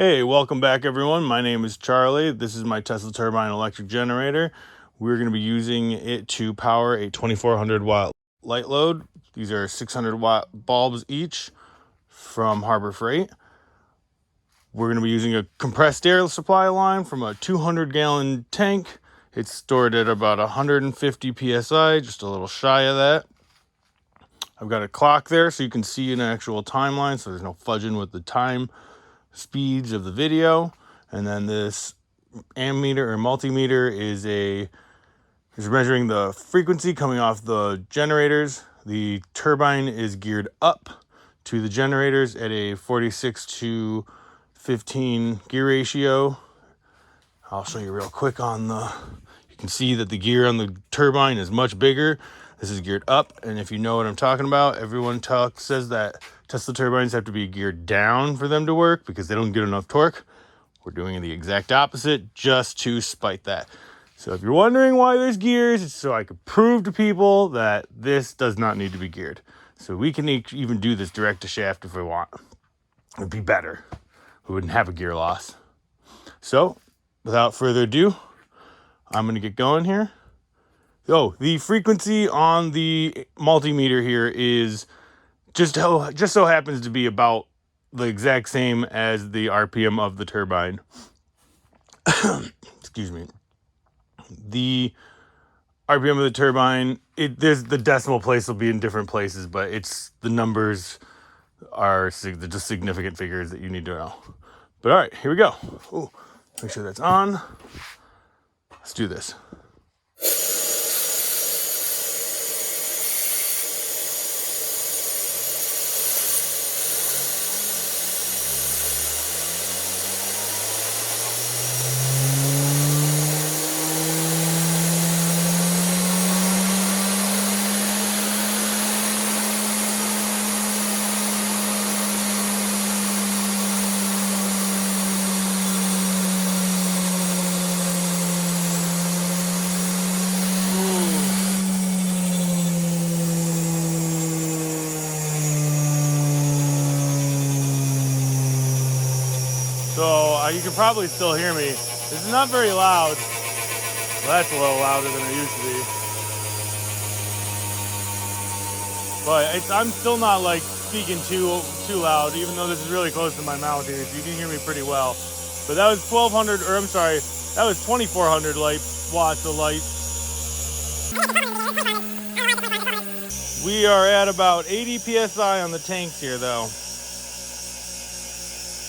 Hey, welcome back everyone. My name is Charlie. This is my Tesla Turbine electric generator. We're going to be using it to power a 2400 watt light load. These are 600 watt bulbs each from Harbor Freight. We're going to be using a compressed air supply line from a 200 gallon tank. It's stored at about 150 psi, just a little shy of that. I've got a clock there so you can see an actual timeline, so there's no fudging with the time speeds of the video. And then this ammeter or multimeter is measuring the frequency coming off the generators. The turbine is geared up to the generators at a 46:15 gear ratio. I'll show you real quick you can see that the gear on the turbine is much bigger. This is geared up, and if you know what I'm talking about, everyone says that Tesla turbines have to be geared down for them to work because they don't get enough torque. We're doing the exact opposite just to spite that. So if you're wondering why there's gears, it's so I could prove to people that this does not need to be geared. So we can even do this direct to shaft if we want. It would be better. We wouldn't have a gear loss. So without further ado, I'm going to get going here. Oh, the frequency on the multimeter here is just so happens to be about the exact same as the RPM of the turbine. Excuse me. The RPM of the turbine, there's the decimal place will be in different places, but the numbers are just significant figures that you need to know. But all right, here we go. Ooh, make sure that's on. Let's do this. So you can probably still hear me. This is not very loud. Well, that's a little louder than it used to be. But I'm still not like speaking too loud, even though this is really close to my mouth here, so you can hear me pretty well. But that was 2400 watts of light. We are at about 80 psi on the tanks here though.